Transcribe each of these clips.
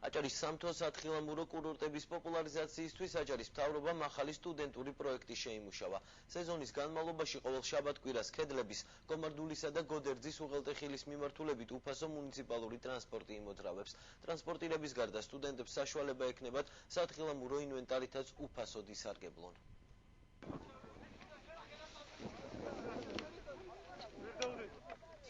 აჭარის სამთო სათხილამურო კურორტების პოპულარიზაციისთვის აჭარის მთავრობამ ახალი სტუდენტური პროექტი შეიმუშავა. სეზონის განმავლობაში ყოველ შაბათ-კვირას ქედლების, გომარდულისა და გოდერძის უღელტეხილის მიმართულებით უფასო მუნიციპალური ტრანსპორტი იმოძრავებს. ტრანსპორტირების გარდა სტუდენტებს საშუალება ექნებათ სათხილამურო ინვენტარითაც უფასოდ ისარგებლონ.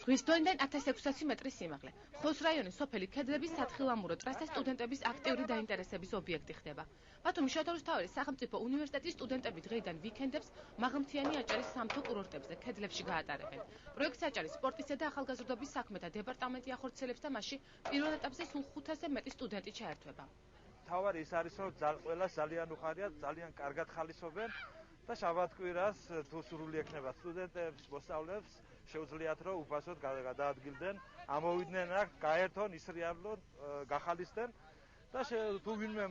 ზღვის დონიდან 1600 მეტრის სიმაღლე. ხოს რაიონის სოფელი ქედლების სათხილამურო ტრასა სტუდენტების აქტიური დაინტერესების ობიექტი ხდება. ბათუმის შოთორუსთავის სახელმწიფო უნივერსიტეტის სტუდენტები დღეიდან ვიკენდებს მაღალმთიანი აჭარის სამთო კურორტებზე ქედლებში გაატარებენ. პროექტს აჭარის სპორტისა და ახალგაზრდობის საქმეთა დეპარტამენტი ახორციელებს და მასში პირველ ეტაპზე სულ 500 მეტი სტუდენტი ჩაერთვება. თავარი ის არის, რომ ყველას ძალიან უხარია, ძალიან კარგად ხალისობენ და შაბათ-კვირას თუ სურვილი ექნება სტუდენტებს, მოსწავლეებს შეუძლიათ რომ უფასოდ გადაადგილდნენ, ამოვიდნენ აქ, გაერთონ, ისრიალონ, გახალისდნენ და თუ ვინმე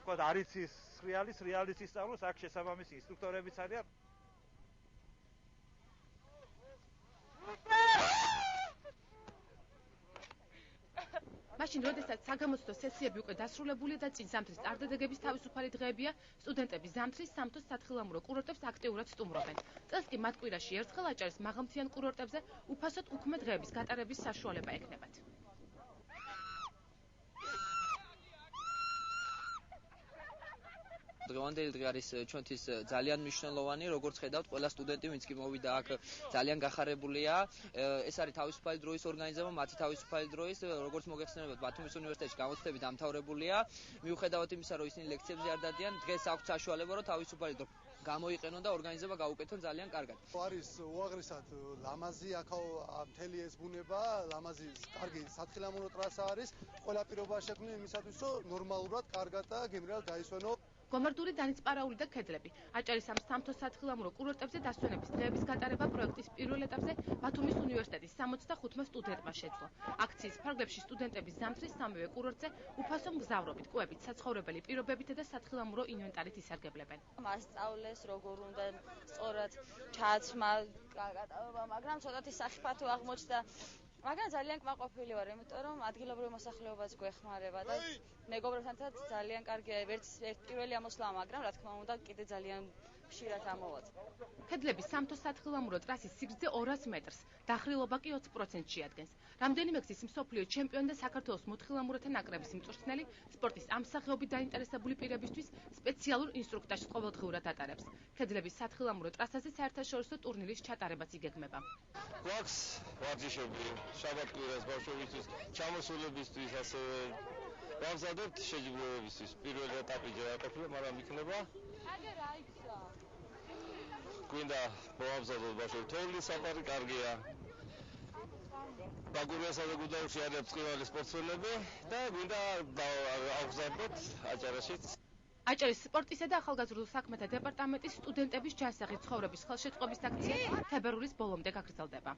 თქვა არის ის რეალის ისწავლოს, აქ შესაბამისი ინსტრუქტორებიც არიან. მაშინ, როდესაც საგამოცდო სესიები უკვე დასრულებულია და წინ ზამთრის წარდგენების თავისუფალი დღეებია, სტუდენტები ზამთრის სამთო სათხილამურო კურორტებს აქტიურად სტუმრობენ. წელს კი მათ კვირაში ერთხელ აჭარის მაღალმთიან კურორტებზე უფასოდ უქმე დღეების გატარების საშუალება ექნებათ. დღევანდელი დღე არის ჩვენთვის ძალიან მნიშვნელოვანი, როგორც ხედავთ, ყველა სტუდენტი, ვინც კი მოვიდა აქ, ძალიან გახარებულია. ეს არის თავისუფალი დროის ორგანიზება, მათი თავისუფალი დროის, როგორც მოგეხსენებათ, ბათუმის უნივერსიტეტში გამოცდები დამთავრებულია. მიუხედავად იმისა, რომ ისინი ლექციებზე არ დადიან, დღეს აქვთ საშუალება, რომ თავისუფალი დრო გამოიყენონ და ორგანიზება გაუკეთონ ძალიან კარგად. არის უაღრესად ლამაზი აქ მთელი ეს ბუნება, ლამაზი კარგი სათხილამურო ტრასა არის. ყველა პირობა შექმნილი იმისათვის, რომ ნორმალურად, კარგად და გემრიელად გაისვენო. გომარდული, დანისპარაული და ქედლები. აჭარის ამ სამთო სათხილამურო კურორტებზე დასვენების დღეების გატარება პროექტის პირველ ეტაპზე ბათუმის უნივერსიტეტის 65 სტუდენტმა შეძლო. აქციის ფარგლებში სტუდენტები ზამთრის სამივე კურორტზე უფასო მგზავრობით, კვებით, საცხოვრებელი პირობებით და სათხილამურო ინვენტარით ისარგებლებენ. მასწავლეს, როგორ უნდა სწორად ჩაცმა, გატარება, მაგრამ ცოტათი სახიფათო აღმოჩნდა. მაგრამ ძალიან კმაყოფილი ვარ, იმიტომ რომ ადგილობრივ მოსახლეობაც გვეხმარება და მეგობრებთანაც ძალიან კარგია პირველი ამოსვლა, მაგრამ რა თქმა უნდა კიდე ძალიან ხშირად ამოვაწყ. ქედლების სამთო სათხილამურო ტრასის სიგრძე 200 მეტრს, დახრილობა კი 20% შეადგენს. რამდენიმე გზის მსოფლიო ჩემპიონი და საქართველოს მოთხილამურეთა ნაკრების მწვრთნელი სპორტის ამ სახეობით დაინტერესებული პირებისთვის სპეციალურ ინსტრუქტაჟს ყოველდღიურად ატარებს. ქედლების სათხილამურო ტრასაზე საერთაშორისო ტურნირის ჩატარებაც იგეგმება. გვაქვს ვარჯიშები შაბათ-კვირას ბავშვებისთვის, ჩამოსულებისთვის, ასევე გავზადებთ შეჯიბრებებისთვის. პირველი ეტაპი ჯერ არ ყოფილა, მაგრამ იქნება. გვინდა მოავზადოთ ბავშვები თოვლის საფარი, კარგია. ბაგურიასა და გუდაუთში არის წყევალი სპორტსმენები და გვინდა ავზადოთ აჭარაშიც. აჭარის სპორტისა და ახალგაზრდულ საქმეთა დეპარტამენტის სტუდენტების ჯანსაღი ცხოვრების ხელშეწყობის აქცია თებერვლის ბოლომდე გაგრძელდება.